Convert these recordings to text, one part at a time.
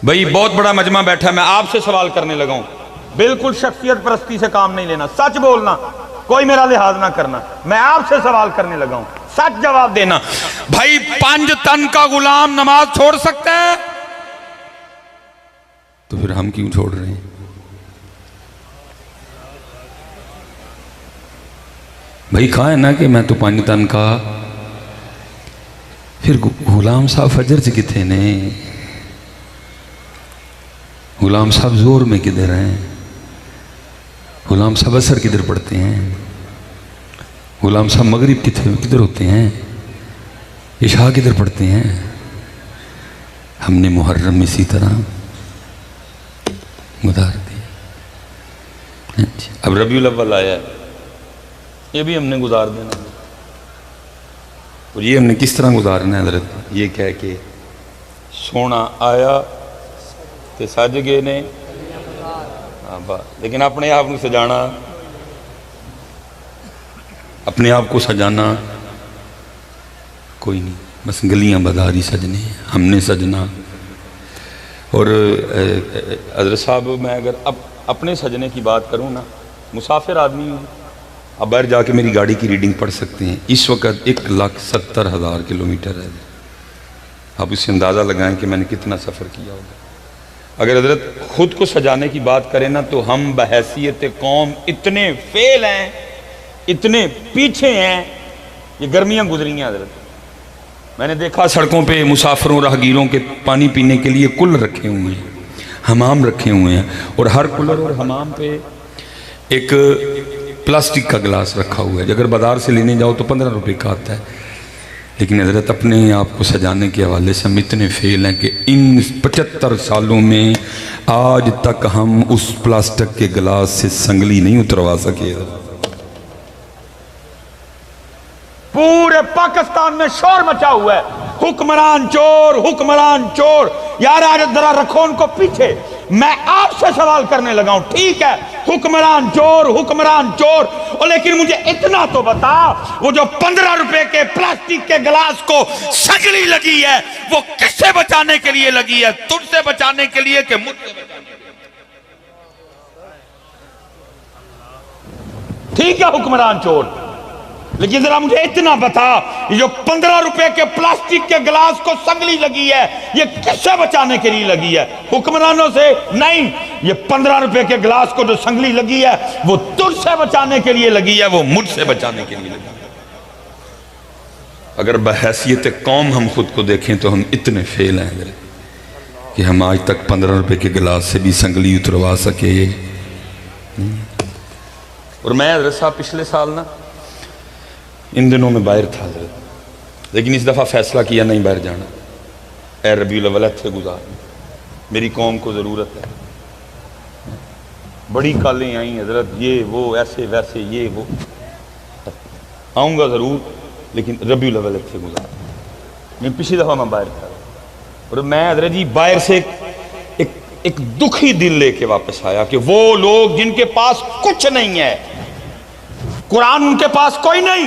بھئی بہت بڑا مجمع بیٹھا ہے، میں آپ سے سوال کرنے لگا ہوں، بالکل شخصیت پرستی سے کام نہیں لینا، سچ بولنا، کوئی میرا لحاظ نہ کرنا، میں آپ سے سوال کرنے لگا ہوں، سچ جواب دینا۔ بھائی 5 تن کا غلام نماز چھوڑ سکتا ہے؟ تو پھر ہم کیوں چھوڑ رہے ہیں؟ بھائی کہا ہے نا کہ میں تو 5 تن کا، پھر غلام صاحب فجر سے کتنے نے؟ غلام صاحب زور میں کدھر ہیں؟ غلام صاحب عصر کدھر پڑھتے ہیں؟ غلام صاحب مغرب کدھر ہوتے ہیں؟ عشاء کدھر پڑھتے ہیں؟ ہم نے محرم میں اسی طرح گزار دی۔ اب ربیع الاول آیا ہے، یہ بھی ہم نے گزار دینا، اور یہ ہم نے کس طرح گزارنا ہے حضرت؟ یہ کہہ کے سونا آیا تے سج گئے نے، لیکن اپنے آپ کو سجانا، اپنے آپ کو سجانا کوئی نہیں، بس گلیاں بازاری سجنے، ہم نے سجنا۔ اور حضرت صاحب میں اگر اب اپنے سجنے کی بات کروں نا، مسافر آدمی ہوں، اب باہر جا کے میری گاڑی کی ریڈنگ پڑھ سکتے ہیں، اس وقت 1,70,000 کلومیٹر ہے۔ آپ اس سے اندازہ لگائیں کہ میں نے کتنا سفر کیا ہوگا۔ اگر حضرت خود کو سجانے کی بات کریں نا تو ہم بحیثیت قوم اتنے فیل ہیں، اتنے پیچھے ہیں۔ یہ گرمیاں گزری ہیں حضرت، میں نے دیکھا سڑکوں پہ مسافروں راہگیروں کے پانی پینے کے لیے کل رکھے ہوئے ہیں، حمام رکھے ہوئے ہیں، اور ہر کولر اور حمام پہ ایک پلاسٹک کا گلاس رکھا ہوا ہے۔ اگر بازار سے لینے جاؤ تو 15 روپے کا آتا ہے۔ لیکن حضرت اپنے آپ کو سجانے کے حوالے سے ہم اتنے فیل ہیں کہ ان 75 سالوں میں آج تک ہم اس پلاسٹک کے گلاس سے سنگلی نہیں اتروا سکے۔ پورے پاکستان میں شور مچا ہوا ہے، حکمران چور، حکمران چور۔ یار آج ذرا رکھو ان کو پیچھے، میں آپ سے سوال کرنے لگا ہوں، ٹھیک ہے حکمران چور، حکمران چور، اور لیکن مجھے اتنا تو بتا، وہ جو 15 روپے کے پلاسٹک کے گلاس کو سنگلی لگی ہے وہ کس سے بچانے کے لیے لگی ہے؟ تجھ سے بچانے کے لیے کہ مجھ سے بچانے کے لیے؟ ٹھیک ہے حکمران چور، لیکن ذرا مجھے اتنا بتا، یہ جو 15 روپے کے پلاسٹک کے گلاس کو سنگلی لگی ہے یہ کس سے بچانے کے لیے لگی ہے؟ حکمرانوں سے نہیں، یہ 15 روپے کے گلاس کو جو سنگلی لگی ہے وہ تجھ سے بچانے کے لیے لگی ہے، وہ مجھ سے بچانے کے لیے لگی ہے۔ اگر بحیثیت قوم ہم خود کو دیکھیں تو ہم اتنے فیل ہیں کہ ہم آج تک 15 روپے کے گلاس سے بھی سنگلی اتروا سکے۔ اور میں حضرت صاحب پچھلے سال نا ان دنوں میں باہر تھا حضرت، لیکن اس دفعہ فیصلہ کیا نہیں باہر جانا۔ اے ربیع الاول سے گزار، میری قوم کو ضرورت ہے۔ بڑی کالیں آئیں حضرت، یہ وہ ایسے ویسے، یہ وہ، آؤں گا ضرور لیکن ربیع الاول سے گزار۔ میں پچھلی دفعہ میں باہر تھا، اور میں حضرت جی باہر سے ایک دکھی دل لے کے واپس آیا کہ وہ لوگ جن کے پاس کچھ نہیں ہے، قرآن ان کے پاس کوئی نہیں،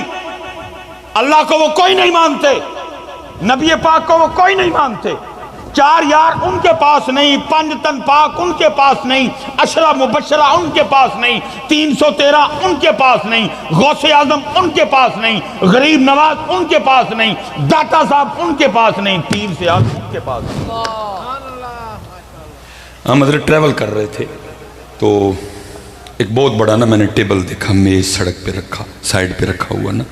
اللہ کو وہ کوئی نہیں مانتے، نبی پاک کو وہ کوئی نہیں مانتے، 4 یار ان کے پاس نہیں، 5 تن پاک ان کے پاس نہیں، 10 مبشرہ ان کے پاس نہیں، 313 ان کے پاس نہیں، غوث اعظم ان کے پاس نہیں، غریب نواز ان کے پاس نہیں، داتا صاحب ان کے پاس نہیں، پیر سیاست ان کے پاس نہیں۔ ہم حضرت ٹریول کر رہے تھے تو ایک بہت بڑا نا میں نے ٹیبل دیکھا، میز سڑک پہ رکھا، سائیڈ پہ رکھا ہوا نا،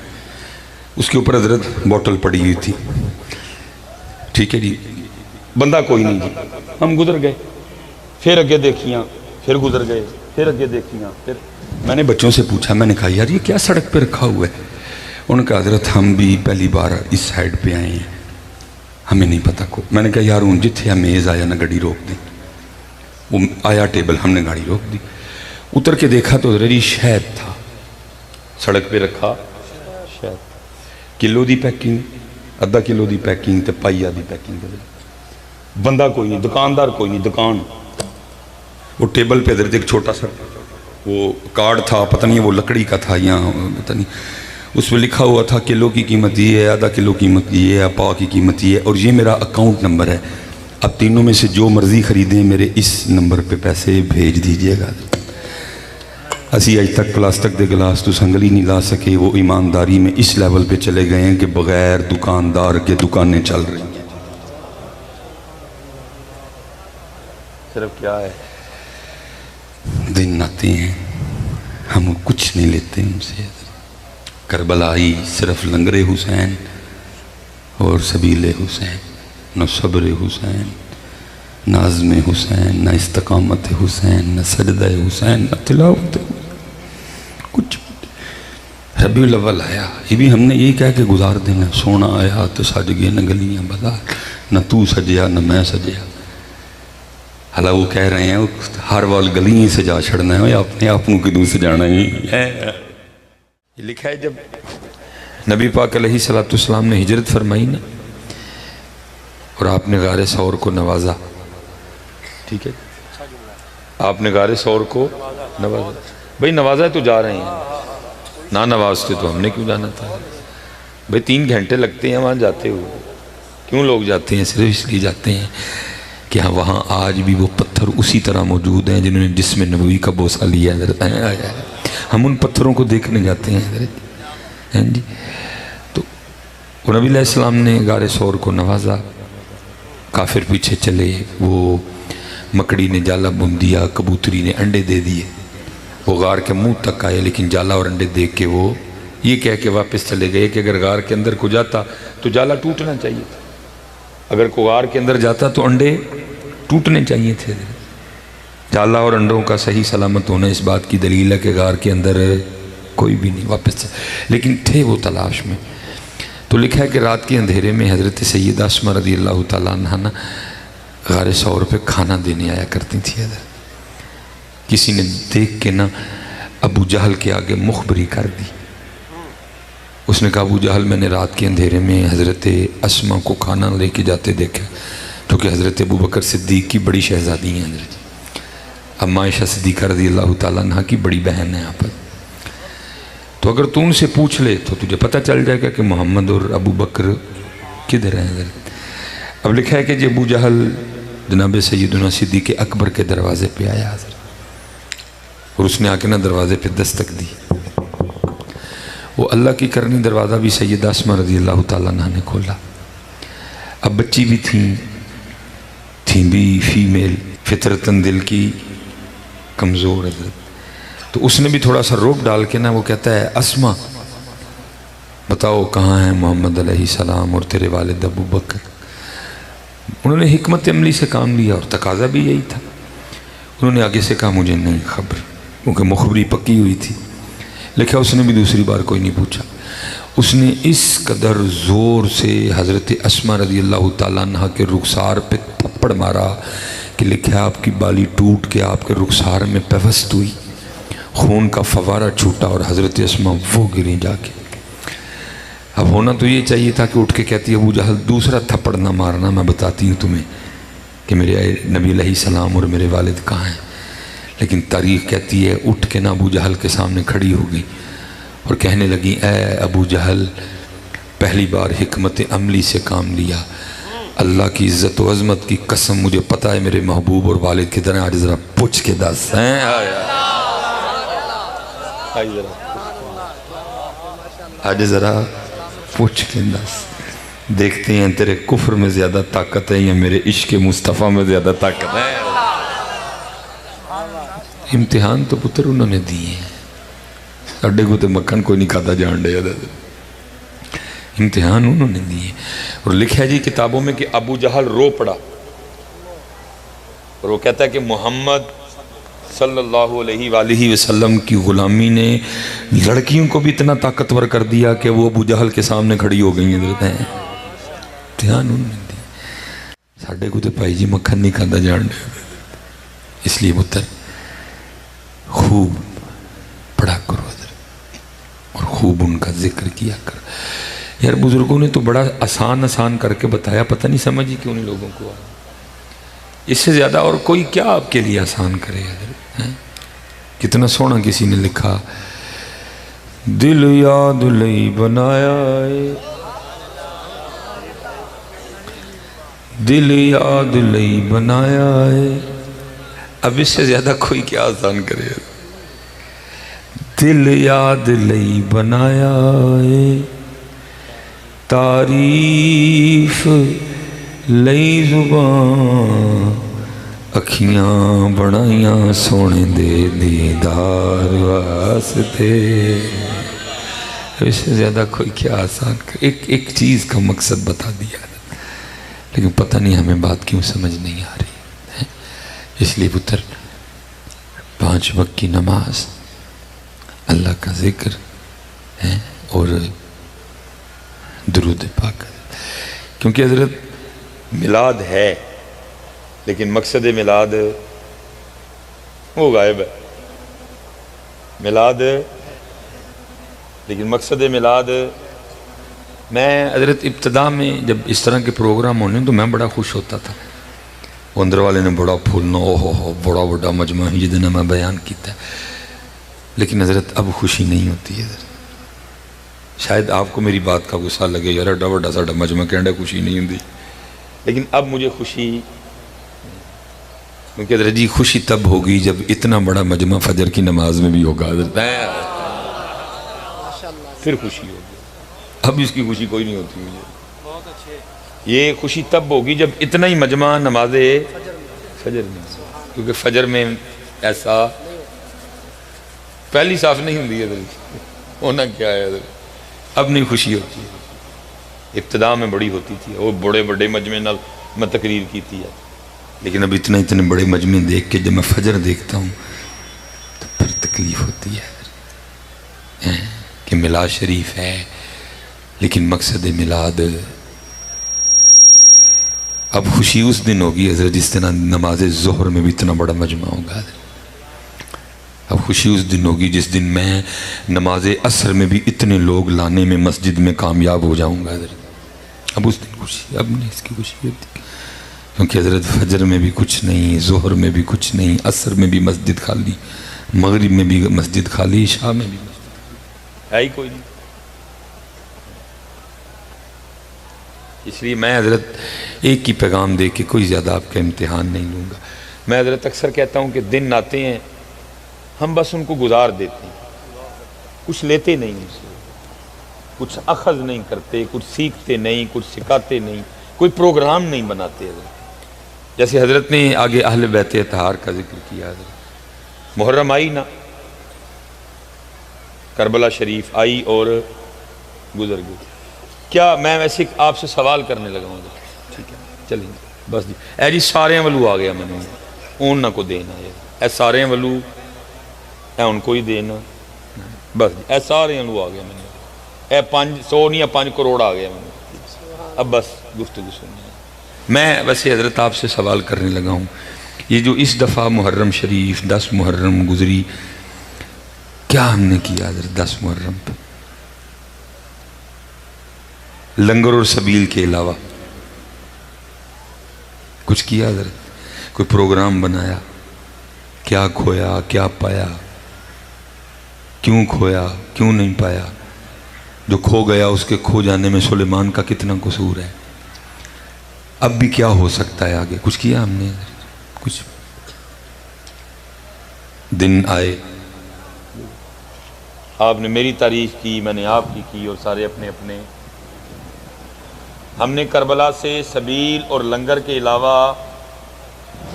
اس کے اوپر حضرت بوٹل پڑی ہوئی تھی، ٹھیک ہے جی، بندہ کوئی نہیں جی، ہم گزر گئے، پھر اگے دیکھیاں، پھر گزر گئے، پھر اگے دیکھیاں، پھر میں نے بچوں سے پوچھا، میں نے کہا یار یہ کیا سڑک پہ رکھا ہوا ہے؟ انہوں نے کہا حضرت ہم بھی پہلی بار اس سائیڈ پہ آئے ہیں، ہمیں نہیں پتہ کو۔ میں نے کہا یار ہوں جتھے میز آیا نا گاڑی روک دیں، وہ آیا ٹیبل، ہم نے گاڑی روک دی، اتر کے دیکھا تو حضرت شہد تھا سڑک پہ رکھا، شہد کلو دی پیکنگ، آدھا کلو دی پیکنگ تے پائیا دی پیکنگ، بندہ کوئی نہیں، دکاندار کوئی نہیں، دکان وہ ٹیبل پہ حضرت ایک چھوٹا سا وہ کارڈ تھا، پتہ نہیں وہ لکڑی کا تھا یا پتہ نہیں، اس میں لکھا ہوا تھا کلو کی قیمت یہ ہے، آدھا کلو قیمت یہ ہے، پاؤ کی قیمت یہ ہے، اور یہ میرا اکاؤنٹ نمبر ہے، اب تینوں میں سے جو مرضی خریدیں میرے اس نمبر پہ پیسے بھیج دیجئے گا۔ اسی آج تک پلاسٹک دے گلاس تو سنگلی نہیں لا سکے، وہ ایمانداری میں اس لیول پہ چلے گئے ہیں کہ بغیر دکاندار کے دکانیں چل رہی ہیں۔ صرف کیا ہے، دن آتے ہیں ہم کچھ نہیں لیتے ان سے۔ کربلائی صرف لنگر حسین اور سبیل حسین، نہ صبر حسین، نہ عزم حسین، نہ استقامت حسین، نہ سجدہ حسین، نہ تلاوت حسین، کچھ۔ ربیع الاول آیا، یہ بھی ہم نے یہی کہہ کے گزار دینا، سونا آیا تو سج گئے نہ گلیاں بازار، نہ تو سجیا نہ میں سجیا۔ حالا وہ کہہ رہے ہیں ہر وال گلیاں سجا چھڑنا ہے، اپنے آپوں کی دوں سجانا ہی ہے۔ یہ لکھا ہے جب نبی پاک علیہ السلام نے ہجرت فرمائی نا، اور آپ نے غار ثور کو نوازا، ٹھیک ہے، آپ نے غار ثور کو نوازا، بھئی نوازا ہے تو جا رہے ہیں، نہ نوازتے تو ہم نے کیوں جانا تھا؟ بھئی 3 گھنٹے لگتے ہیں وہاں جاتے ہوئے، کیوں لوگ جاتے ہیں؟ صرف اس لیے جاتے ہیں کہ ہاں وہاں آج بھی وہ پتھر اسی طرح موجود ہیں جنہوں نے جسم نبوی کا بوسہ لیا ہے۔ ہم ان پتھروں کو دیکھنے جاتے ہیں حضرت، جی۔ تو نبی علیہ السلام نے غار ثور کو نوازا، کافر پیچھے چلے، وہ مکڑی نے جالا بن دیا، کبوتری نے انڈے دے دیے، وہ غار کے منہ تک آئے، لیکن جالا اور انڈے دیکھ کے وہ یہ کہہ کے واپس چلے گئے کہ اگر غار کے اندر کو جاتا تو جالا ٹوٹنا چاہیے تھا، اگر کو غار کے اندر جاتا تو انڈے ٹوٹنے چاہیے تھے۔ جالا اور انڈوں کا صحیح سلامت ہونا اس بات کی دلیل ہے کہ غار کے اندر کوئی بھی نہیں، واپس سے، لیکن تھے وہ تلاش میں۔ تو لکھا ہے کہ رات کے اندھیرے میں حضرت سیدہ اسماء رضی اللہ تعالیٰ عنہ غار ثور پہ کھانا دینے آیا کرتی تھی۔ حضرت کسی نے دیکھ کے نا ابو جہل کے آگے مخبری کر دی، اس نے کہا ابو جہل میں نے رات کے اندھیرے میں حضرت اسماء کو کھانا لے کے جاتے دیکھا، جو کہ حضرت ابو بکر صدیق کی بڑی شہزادی ہیں حضرت، اما عائشہ صدیقہ رضی اللہ تعالیٰ عنہ کی بڑی بہن ہے آپ، تو اگر تو ان سے پوچھ لے تو تجھے پتہ چل جائے گا کہ محمد اور ابو بکر کدھر ہیں حضرت۔ اب لکھا ہے کہ جب ابو جہل جناب سیدنا صدیق اکبر کے دروازے پہ آیا حضرت، اور اس نے آ کے نا دروازے پہ دستک دی، وہ اللہ کی کرنی دروازہ بھی سیدہ اسماء رضی اللہ تعالیٰ عنہ نے کھولا۔ اب بچی بھی تھیں بھی فیمیل، فطرتاً دل کی کمزور حضرت، تو اس نے بھی تھوڑا سا روپ ڈال کے نا وہ کہتا ہے اسماء بتاؤ کہاں ہیں محمد علیہ السلام اور تیرے والد ابو بکر؟ انہوں نے حکمت عملی سے کام لیا اور تقاضا بھی یہی تھا۔ انہوں نے آگے سے کہا مجھے نہیں خبر، کیونکہ مخبری پکی ہوئی تھی۔ لکھا اس نے بھی دوسری بار کوئی نہیں پوچھا، اس نے اس قدر زور سے حضرت اسماء رضی اللہ تعالیٰ عنہ کے رخسار پہ تھپڑ مارا کہ لکھا آپ کی بالی ٹوٹ کے آپ کے رخسار میں پیوست ہوئی، خون کا فوارہ چھوٹا اور حضرت اسماء وہ گریں جا کے۔ اب ہونا تو یہ چاہیے تھا کہ اٹھ کے کہتی ہے ابو جہل دوسرا تھپڑ نہ مارنا، میں بتاتی ہوں تمہیں کہ میرے نبی علیہ السلام اور میرے والد کہاں ہیں، لیکن تاریخ کہتی ہے اٹھ کے نہ ابو جہل کے سامنے کھڑی ہو گئی اور کہنے لگی اے ابو جہل پہلی بار حکمت عملی سے کام لیا، اللہ کی عزت و عظمت کی قسم مجھے پتہ ہے میرے محبوب اور والد کی طرح، آج ذرا پوچھ کے دس ہیں، آج ذرا پوچھ کے دس، دیکھتے ہیں تیرے کفر میں زیادہ طاقت ہے یا میرے عشق مصطفیٰ میں زیادہ طاقت ہے۔ امتحان تو پتر انہوں نے دیے ہیں، اڈے کو تو مکھن کوئی نہیں کھاتا جان دے، امتحان انہوں نے دیے۔ اور لکھا ہے جی کتابوں میں کہ ابو جہل رو پڑا اور وہ کہتا ہے کہ محمد صلی اللہ علیہ وآلہ وسلم کی غلامی نے لڑکیوں کو بھی اتنا طاقتور کر دیا کہ وہ ابو جہل کے سامنے کھڑی ہو گئی ہیں۔ امتحان انہوں نے دیے، ساڑھے کو تو بھائی جی مکھن نہیں کھاتا جان دے، اس لیے پتر خوب پڑھا کرو اور خوب ان کا ذکر کیا کرو۔ یار بزرگوں نے تو بڑا آسان کر کے بتایا، پتہ نہیں سمجھی کیوں نہیں لوگوں کو، اس سے زیادہ اور کوئی کیا آپ کے لیے آسان کرے حضرت؟ کتنا سونا کسی نے لکھا، دل یاد لئی بنایا ہے، دل یاد لئی بنایا ہے. اب اس سے زیادہ کوئی کیا آسان کرے. دل یاد لئی بنایا ہے تعریف لئی زبان اکھیاں بنائیاں سونے دے دیدار واسطے. اس سے زیادہ کوئی کیا آسان کرے. ایک چیز کا مقصد بتا دیا لیکن پتہ نہیں ہمیں بات کیوں سمجھ نہیں آ رہی ہے. اس لیے پتر 5 وقت کی نماز اللہ کا ذکر ہے اور درود پاک. کیونکہ حضرت میلاد ہے لیکن مقصد میلاد وہ غائب ہے. میلاد لیکن مقصد میلاد. میں حضرت ابتدا میں جب اس طرح کے پروگرام ہونے تو میں بڑا خوش ہوتا تھا. اندر والے نے بڑا پھولنا اوہ بڑا بڑا مجمع ہی جدنا میں بیان کیتا ہے. لیکن حضرت اب خوشی نہیں ہوتی ہے. حضرت شاید آپ کو میری بات کا غصہ لگے یار ایڈا بڑا ساڈا مجمع کہنڈا خوشی نہیں ہوتی. لیکن اب مجھے خوشی کیونکہ حضرت جی خوشی تب ہوگی جب اتنا بڑا مجمع فجر کی نماز میں بھی ہوگا. حضرت پھر خوشی ہوگی. اب اس کی خوشی کوئی نہیں ہوتی مجھے. یہ خوشی تب ہوگی جب اتنا ہی مجمع نماز فجر میں. کیونکہ فجر میں ایسا پہلی صاف نہیں ہوتی ہے. ہونا کیا ہے حضرت اب نہیں خوشی ہوتی ہے. ابتدا میں بڑی ہوتی تھی. وہ بڑے بڑے مجمع نال میں تقریر کی تھی. لیکن اب اتنے بڑے مجمع دیکھ کے جب میں فجر دیکھتا ہوں تو پھر تکلیف ہوتی ہے کہ میلاد شریف ہے لیکن مقصد میلاد. اب خوشی اس دن ہوگی حضرت جس طرح نماز ظہر میں بھی اتنا بڑا مجمع ہوگا. اب خوشی اس دن ہوگی جس دن میں نماز عصر میں بھی اتنے لوگ لانے میں مسجد میں کامیاب ہو جاؤں گا. حضرت اب اس دن خوشی اب نہیں اس کی خوشی ہوتی. کیونکہ حضرت فجر میں بھی کچھ نہیں, ظہر میں بھی کچھ نہیں, عصر میں بھی مسجد خالی, مغرب میں بھی مسجد خالی, عشاء میں بھی مسجد ہے ہی کوئی نہیں. اس لیے میں حضرت ایک ہی پیغام دے کے کوئی زیادہ آپ کا امتحان نہیں لوں گا. میں حضرت اکثر کہتا ہوں کہ دن آتے ہیں ہم بس ان کو گزار دیتے ہیں, کچھ لیتے نہیں ان سے, کچھ اخذ نہیں کرتے, کچھ سیکھتے نہیں, کچھ سکھاتے نہیں, کوئی پروگرام نہیں بناتے. حضرت جیسے حضرت نے آگے اہل بیت اطہار کا ذکر کیا. حضرت محرم آئی نا, کربلا شریف آئی اور گزر گئی. کیا میں ویسے آپ سے سوال کرنے لگا ہوں؟ ٹھیک ہے چلیں بس جی. اے جی سارے ولو آ گیا میں نے اون نہ کو دینا ہے. اے سارے ولو اے ان کو ہی دینا بس جی. اے سارے ولو آ گیا میں نے. اے 500 نہیں 5 کروڑ آ گیا میں نے. اب بس گفتگو سننی ہے. میں ویسے حضرت آپ سے سوال کرنے لگا ہوں, یہ جو اس دفعہ محرم شریف 10 محرم گزری, کیا ہم نے کیا حضرت 10 محرم پہ لنگر اور سبیل کے علاوہ؟ کچھ کیا حضرت؟ کوئی پروگرام بنایا؟ کیا کھویا کیا پایا؟ کیوں کھویا کیوں نہیں پایا؟ جو کھو گیا اس کے کھو جانے میں سلیمان کا کتنا قصور ہے؟ اب بھی کیا ہو سکتا ہے آگے؟ کچھ کیا ہم نے حضرت؟ کچھ دن آئے آپ نے میری تعریف کی, میں نے آپ کی اور سارے اپنے اپنے. ہم نے کربلا سے سبیل اور لنگر کے علاوہ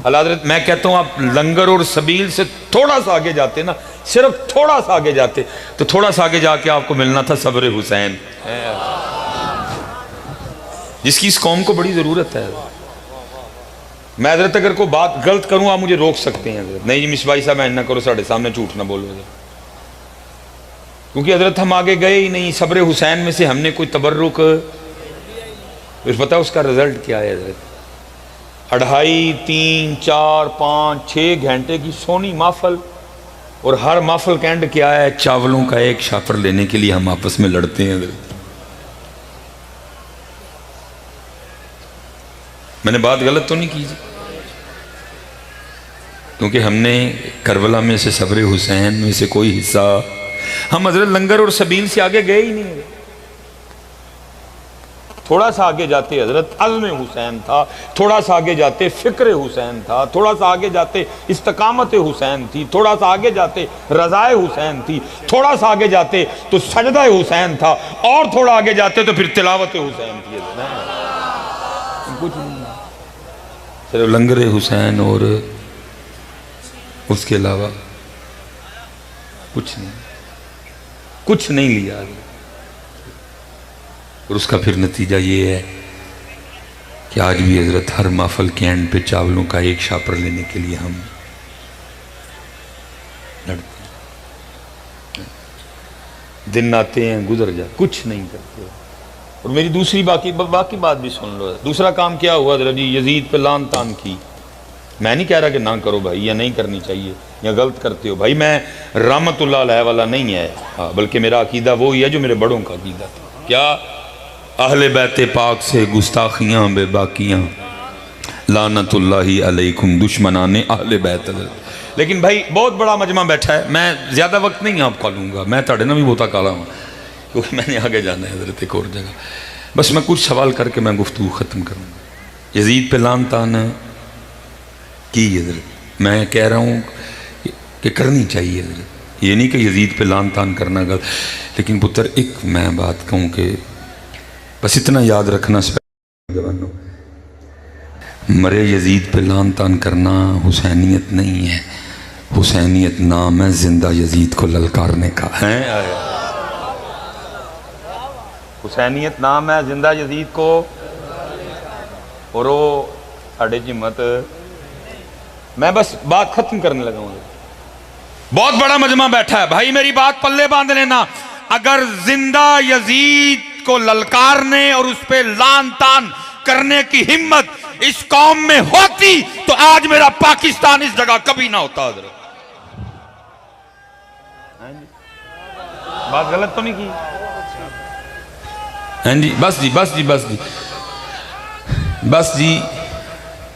حضرت میں کہتا ہوں آپ لنگر اور سبیل سے تھوڑا سا آگے جاتے نا, صرف تھوڑا سا آگے جاتے تو تھوڑا سا آگے جا کے آپ کو ملنا تھا صبر حسین, جس کی اس قوم کو بڑی ضرورت ہے. میں حضرت اگر کوئی بات غلط کروں آپ مجھے روک سکتے ہیں حضرت. نہیں جی مصباحی صاحب میں نہ کرو, ساڑھے سامنے جھوٹ نہ بولو حضرت. کیونکہ حضرت ہم آگے گئے ہی نہیں. صبر حسین میں سے ہم نے کوئی تبرک, پھر پتہ اس کا رزلٹ کیا ہے حضرت؟ 2.5 3 4 5 6 گھنٹے کی سونی محفل, اور ہر محفل کا اینڈ کیا ہے؟ چاولوں کا ایک شاپر لینے کے لیے ہم آپس میں لڑتے ہیں حضرت. میں نے بات غلط تو نہیں کی جی؟ کیونکہ ہم نے کربلا میں سے صبر حسین میں سے کوئی حصہ, ہم حضرت لنگر اور سبیل سے آگے گئے ہی نہیں. تھوڑا سا آگے جاتے حضرت عزم حسین تھا، تھوڑا سا آگے جاتے فکر حسین تھا، تھوڑا سا آگے جاتے استقامت حسین تھی، تھوڑا سا آگے جاتے رضائے حسین تھی، تھوڑا سا آگے جاتے تو سجدہ حسین تھا، اور تھوڑا آگے جاتے تو پھر تلاوت حسین تھی. کچھ نہیں، صرف لنگر حسین اور اس کے علاوہ کچھ نہیں، کچھ نہیں لیا. اور اس کا پھر نتیجہ یہ ہے کہ آج بھی حضرت ہر محفل کے اینڈ پہ چاولوں کا ایک شاپر لینے کے لیے ہم لڑتے ہیں. دن آتے ہیں گزر جائے، کچھ نہیں کرتے. اور میری دوسری باقی بات بھی سن لو. دوسرا کام کیا ہوا حضرت جی؟ یزید پہ لان تان کی. میں نہیں کہہ رہا کہ نہ کرو بھائی، یا نہیں کرنی چاہیے، یا غلط کرتے ہو بھائی. میں رحمت اللہ علیہ والا نہیں ہے، بلکہ میرا عقیدہ وہی ہے جو میرے بڑوں کا عقیدہ تھا. کیا؟ اہل بیت پاک سے گستاخیاں بے باقیاں، لعنت اللہ علیکم دشمنان اہل بیت. لیکن بھائی بہت بڑا مجمع بیٹھا ہے، میں زیادہ وقت نہیں آپ کا لوں گا، میں تھوڑے نہ بھی بہتا کالا ہوں کیونکہ میں نے آگے جانا ہے حضرت ایک اور جگہ. بس میں کچھ سوال کر کے میں گفتگو ختم کروں گا. یزید پہ لعن طعن کی حضرت، میں کہہ رہا ہوں کہ کرنی چاہیے حضرت، یہ نہیں کہ یزید پہ لعن طعن کرنا غلط. لیکن پتر ایک میں بات کہوں کہ بس اتنا یاد رکھنا، مرے یزید پہ لعن طعن کرنا حسینیت نہیں ہے. حسینیت نام ہے زندہ یزید کو للکارنے کا ہے. حسینیت نام ہے زندہ یزید کو. اور وہ ساڑھے جمت، میں بس بات ختم کرنے لگا ہوں. بہت بڑا مجمع بیٹھا ہے بھائی، میری بات پلے باندھ لینا. اگر زندہ یزید کو للکارنے اور اس پہ لعن طعن کرنے کی ہمت اس قوم میں ہوتی تو آج میرا پاکستان اس جگہ کبھی نہ ہوتا. حضرت بات غلط تو نہیں کی؟ ہاں جی بس جی بس جی بس جی بس جی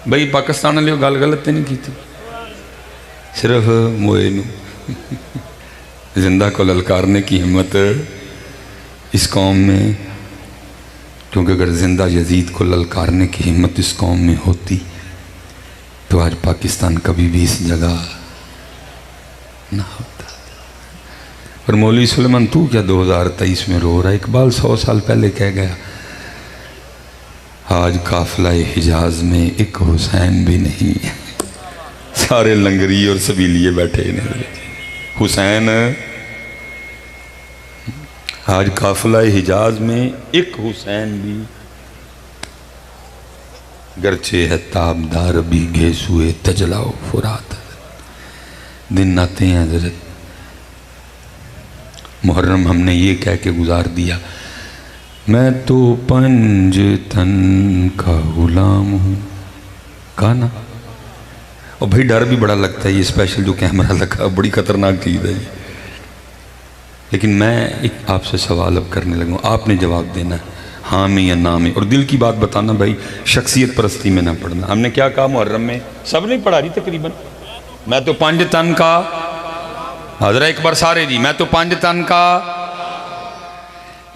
بھائی پاکستان والے گل غلط نہیں کی تھی، صرف موئے زندہ کو للکارنے کی ہمت اس قوم میں. کیونکہ اگر زندہ یزید کو للکارنے کی ہمت اس قوم میں ہوتی تو آج پاکستان کبھی بھی اس جگہ نہ ہوتا. اور مولوی سلیمان تو کیا 2023 میں رو رہا ہے؟ اقبال 100 سال پہلے کہہ گیا آج قافلہ حجاز میں ایک حسین بھی نہیں ہے، سارے لنگری اور سبیلیے بیٹھے ہیں. حسین آج قافلہ حجاز میں ایک حسین بھی، گرچہ ہے تابدار بھی گھیسوئے تجلا و فرات. دن آتے ہیں حضرت محرم ہم نے یہ کہہ کے گزار دیا میں تو پنج تن کا غلام ہوں، کہا نا. اور بھائی ڈر بھی بڑا لگتا ہے، یہ اسپیشل جو کیمرہ لگا بڑی خطرناک چیز ہے. لیکن میں ایک آپ سے سوال اب کرنے لگوں، آپ نے جواب دینا ہے ہاں میں یا نہ میں، اور دل کی بات بتانا بھائی، شخصیت پرستی میں نہ پڑھنا. ہم نے کیا کہا محرم میں؟ سب نہیں پڑھا رہی تقریباً. میں تو 5 تن کا، حضرت ایک بار سارے جی، میں تو 5 تن کا.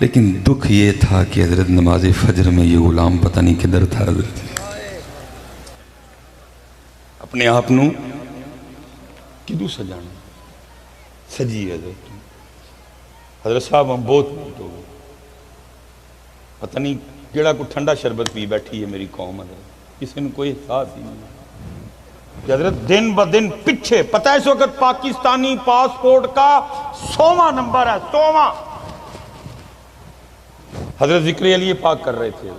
لیکن دکھ یہ تھا کہ حضرت نماز فجر میں یہ غلام پتہ نہیں کدھر تھا. حضرت اپنے آپ نو کدو سجانا سجی حضرت صاحب ہم بہت موت ہو گئے. پتہ نہیں کیڑا کو ٹھنڈا شربت پی بیٹھی ہے میری قوم. حضرت کسی نے کوئی احساس ہی نہیں کہ حضرت دن بدن پیچھے. پتہ ہے اس وقت پاکستانی پاسپورٹ کا 100واں نمبر ہے، 100واں. حضرت ذکر علی پاک کر رہے تھے.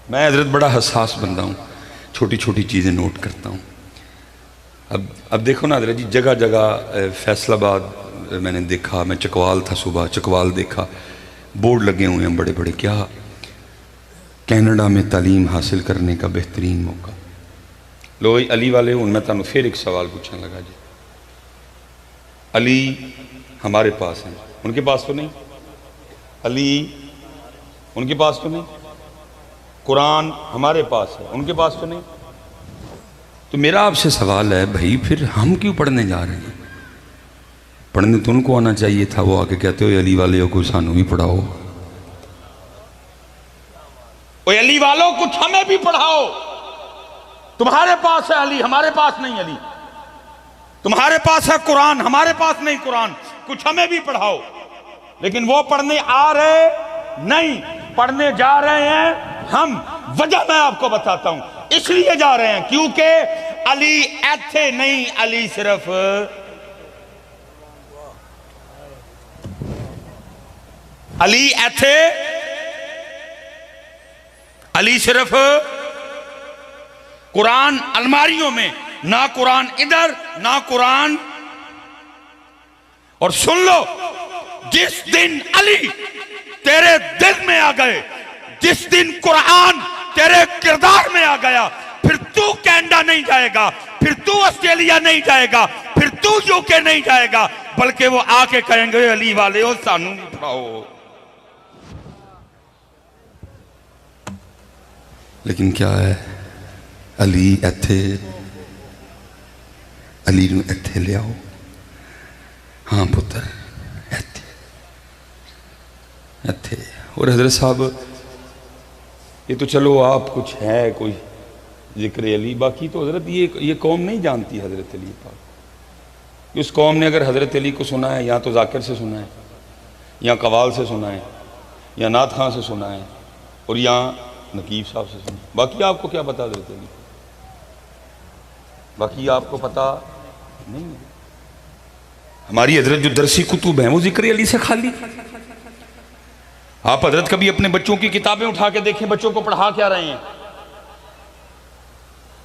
میں حضرت بڑا حساس بندہ ہوں، چھوٹی چھوٹی چیزیں نوٹ کرتا ہوں. اب دیکھو نا حضرت جی، جگہ جگہ فیصل آباد میں نے دیکھا، میں چکوال تھا صبح، چکوال دیکھا بورڈ لگے ہوئے ہیں بڑے بڑے، کیا کینیڈا میں تعلیم حاصل کرنے کا بہترین موقع. لو علی والے ہوں، میں تانوں پھر ایک سوال پوچھنے لگا جی. علی ہمارے پاس ہیں، ان کے پاس تو نہیں. علی ان کے پاس تو نہیں. قرآن ہمارے پاس ہے، ان کے پاس تو نہیں. تو میرا آپ سے سوال ہے بھائی، پھر ہم کیوں پڑھنے جا رہے ہیں؟ پڑھنے تو ان کو آنا چاہیے تھا. وہ آ کے کہتے ہو علی والے ہو، کوئی سانو بھی پڑھاؤ. اوے علی والوں کچھ ہمیں بھی پڑھاؤ. تمہارے پاس ہے علی، ہمارے پاس نہیں علی. تمہارے پاس ہے قرآن، ہمارے پاس نہیں قرآن. کچھ ہمیں بھی پڑھاؤ. لیکن وہ پڑھنے آ رہے نہیں، پڑھنے جا رہے ہیں ہم. وجہ میں آپ کو بتاتا ہوں. اس لیے جا رہے ہیں کیونکہ علی ایتھے نہیں، علی صرف علی ایتھے، علی صرف قرآن الماریوں میں، نہ قرآن ادھر نہ قرآن. اور سن لو، جس دن علی تیرے دل میں آ گئے، جس دن قرآن تیرے کردار میں آ گیا، پھر تو کینیڈا نہیں جائے گا، پھر تو آسٹریلیا نہیں جائے گا، پھر تو یو کے نہیں جائے گا، بلکہ وہ آ کے کہیں گے علی والے ہو سانو نہیں پڑھاؤ. لیکن کیا ہے، علی ایتھے، علی نو ایتھے لے آؤ. ہاں پتر ایتھے ایتھے. اور حضرت صاحب یہ تو چلو آپ کچھ ہے کوئی ذکر علی، باقی تو حضرت یہ قوم نہیں جانتی حضرت علی پاک. اس قوم نے اگر حضرت علی کو سنا ہے یا تو ذاکر سے سنا ہے، یا قوال سے سنا ہے، یا نعت خان سے سنا ہے، اور یا نقیب صاحب سے سنا. باقی آپ کو کیا پتا حضرت علی، باقی آپ کو پتا نہیں ہے. ہماری حضرت جو درسی کتب ہیں وہ ذکر علی سے خالی. آپ حضرت کبھی اپنے بچوں کی کتابیں اٹھا کے دیکھیں بچوں کو پڑھا کیا رہے ہیں.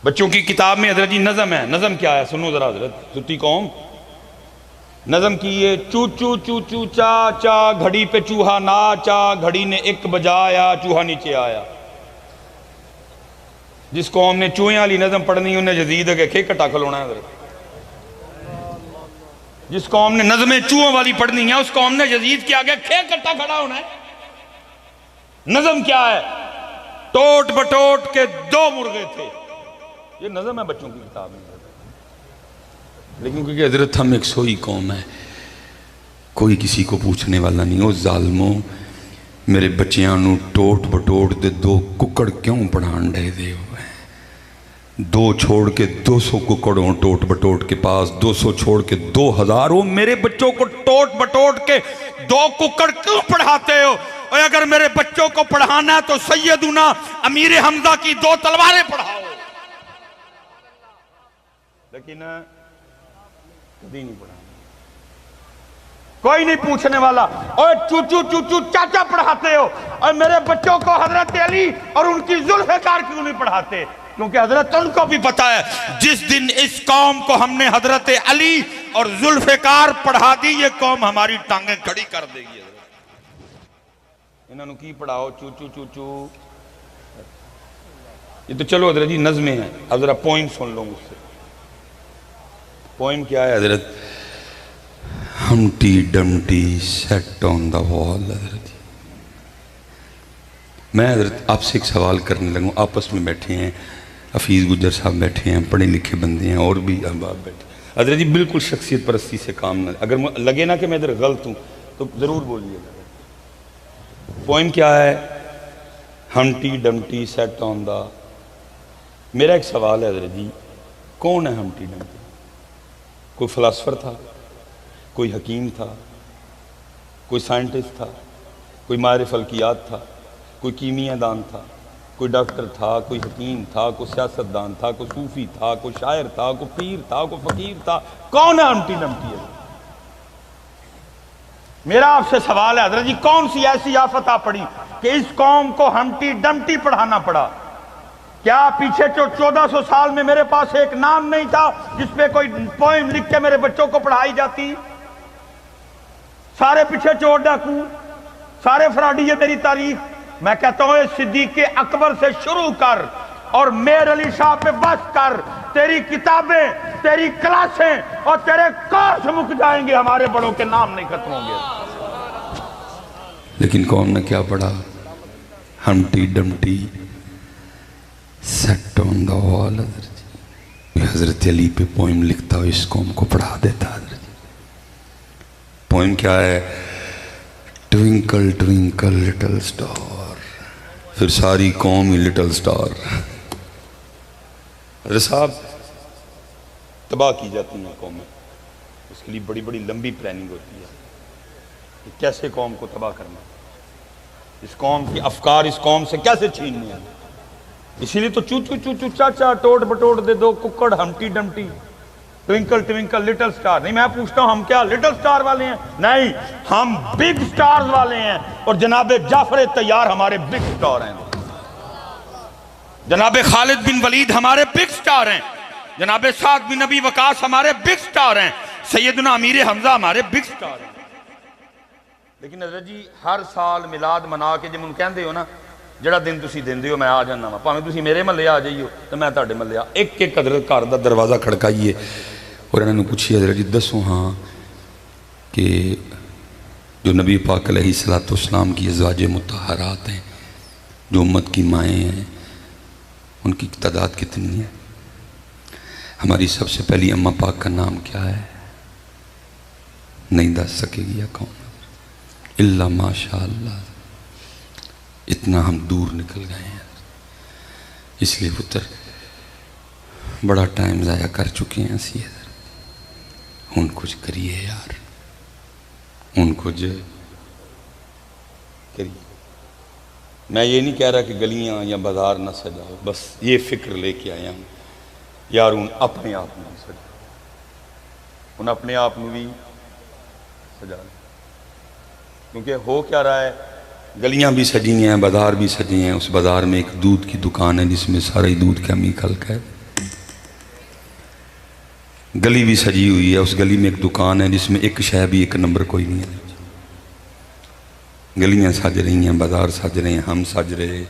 بچوں کی کتاب میں حضرت جی نظم ہے. نظم کیا ہے سنو ذرا حضرت ستی قوم. نظم کی یہ چو چو چو چو چا چا، گھڑی پہ چوہا ناچا، گھڑی نے ایک بجایا، چوہا نیچے آیا. جس قوم نے چوہے والی نظم پڑھنی انہیں یزید کے کھے کٹا کھلونا ہے حضرت. جس قوم نے نظمیں چوہوں والی پڑھنی ہے اس قوم نے یزید کے آگے کھے کٹا کھڑا ہونا ہے. نظم کیا ہے؟ ٹوٹ بٹوٹ کے 2 مرغے تھے. یہ نظم ہے بچوں کی کتاب میں. لیکن کیونکہ حضرت ہم ایک سوئی قوم ہے، کوئی کسی کو پوچھنے والا نہیں. او ظالموں، میرے بچیاں نو ٹوٹ بٹوٹ دے 2 ککڑ کیوں پڑھان ڈے دے ہوئے؟ 2 چھوڑ کے 200 ککڑوں ٹوٹ بٹوٹ کے پاس، 200 چھوڑ کے 2000 ہو. میرے بچوں کو ٹوٹ بٹوٹ کے 2 ککڑ کیوں پڑھاتے ہو؟ اور اگر میرے بچوں کو پڑھانا ہے تو سیدنا امیر حمزہ کی 2 تلواریں پڑھاؤ. لیکن کبھی نہیں پڑھانا. کوئی نہیں پوچھنے والا. اور چوچو چوچو چاچا پڑھاتے ہو، اور میرے بچوں کو حضرت علی اور ان کی ذوالفقار کیوں نہیں پڑھاتے؟ کیونکہ حضرت ان کو بھی پتا ہے جس دن اس قوم کو ہم نے حضرت علی اور ذوالفقار پڑھا دی، یہ قوم ہماری ٹانگیں کھڑی کر دے گی. انہوں نے کی پڑھاؤ چوچو چوچو. یہ تو چلو حضرت جی نظمیں ہیں. اب ذرا پوئم سن لو مجھ سے. پوئم کیا ہے حضرت؟ ہمٹی ڈمٹی سیٹ آن دا وال. حضرت میں حضرت آپ سے ایک سوال کرنے لگوں. آپس میں بیٹھے ہیں، حفیظ گجر صاحب بیٹھے ہیں، پڑھے لکھے بندے ہیں، اور بھی احباب بیٹھے ہیں. حضرت جی بالکل شخصیت پرستی سے کام نہ، اگر لگے نا کہ میں ادھر غلط ہوں تو ضرور بولیے گا. پوئم کیا ہے؟ ہمٹی ڈمٹی سیٹ آن دا. میرا ایک سوال ہے حضرت جی، کون ہے ہمٹی ڈمٹی؟ کوئی فلاسفر تھا؟ کوئی حکیم تھا؟ کوئی سائنٹسٹ تھا؟ کوئی ماہر فلکیات تھا؟ کوئی کیمیاء دان تھا؟ کوئی ڈاکٹر تھا؟ کوئی حکیم تھا؟ کوئی سیاست دان تھا؟ کوئی صوفی تھا؟ کوئی شاعر تھا؟ کوئی پیر تھا؟ کوئی فقیر تھا؟ کون ہے ہمٹی ڈمٹی؟ میرا آپ سے سوال ہے حضرت جی، کون سی ایسی آفت آ پڑی کہ اس قوم کو ہمٹی ڈمٹی پڑھانا پڑا؟ کیا پیچھے 1400 سال میں میرے پاس ایک نام نہیں تھا جس پہ کوئی پوئم لکھ کے میرے بچوں کو پڑھائی جاتی؟ سارے پیچھے چور ڈاکو، سارے فراڈی. یہ میری تاریخ میں کہتا ہوں صدیق اکبر سے شروع کر اور میر علی شاہ پہ بس کر. تیری کتابیں، تیری کلاسیں اور تیرے کورس مک جائیں گے، ہمارے بڑوں کے نام نہیں ختم ہوں گے. لیکن قوم نے کیا پڑھا؟ ہمٹی ڈمٹی سیٹ آن دا وال. حضرت علی پہ پوئم لکھتا ہو، اس قوم کو پڑھا دیتا. حضرت پوئم کیا ہے؟ ٹوینکل ٹوینکل لٹل سٹار پھر ساری قوم ہی لٹل سٹار. حضرت صاحب تباہ کی جاتی ہیں قومیں، اس کے لیے بڑی بڑی لمبی پلاننگ ہوتی ہے کہ کیسے قوم کو تباہ کرنا، اس قوم کی افکار اس قوم سے کیسے چھیننے ہیں. اسی لیے تو چو چو چو چو چاچا ٹوٹ بٹوٹ دے دو ککڑ ہمٹی ڈمٹی ٹوینکل ٹوینکل لٹل سٹار. نہیں، میں پوچھتا ہوں ہم کیا لٹل سٹار والے ہیں؟ نہیں، ہم بگ سٹارز والے ہیں. اور جناب جعفر طیار ہمارے بگ سٹار ہیں، جناب خالد بن ولید ہمارے بگ سٹار ہیں، جناب سعد بن نبی وقاص ہمارے بگ سٹار ہیں، سیدنا امیر حمزہ ہمارے بگ سٹار ہیں. لیکن حضرت جی ہر سال میلاد منا کے جب ان کہندے ہو نا جڑا دن تسی دیندے ہو میں آ جانا وا، پاویں تسی میرے محلے آ جائیو تو میں تہاڈے محلے آ. ایک ایک حضرت گھر دا دروازہ کھڑکائیے اور انہوں نے پوچھیے حضرت جی دسو ہاں کہ جو نبی پاک علیہ السلام کی ازواج مطہرات ہیں، جو امت کی مائیں ہیں، ان کی تعداد کتنی ہے؟ ہماری سب سے پہلی اماں پاک کا نام کیا ہے؟ نہیں دس سکے گی یا کون؟ اللہ ماشاء اللہ. اتنا ہم دور نکل گئے ہیں، اس لیے پتر بڑا ٹائم ضائع کر چکے ہیں اسی ادھر. ان کچھ کریے یار، ان کچھ کریے. میں یہ نہیں کہہ رہا کہ گلیاں یا بازار نہ سجاؤ، بس یہ فکر لے کے آیا ہوں یار ان اپنے آپ میں سجاؤ، ان اپنے آپ میں بھی سجا لیں. کیونکہ ہو کیا رہا ہے، گلیاں بھی سجی ہیں، بازار بھی سجے ہیں. اس بازار میں ایک دودھ کی دکان ہے جس میں سارا ہی دودھ کا میکل ہے. گلی بھی سجی ہوئی ہے، اس گلی میں ایک دکان ہے جس میں ایک شے بھی ایک نمبر کوئی نہیں ہے. گلیاں سج رہی ہیں، بازار سج رہے ہیں، ہم سج رہے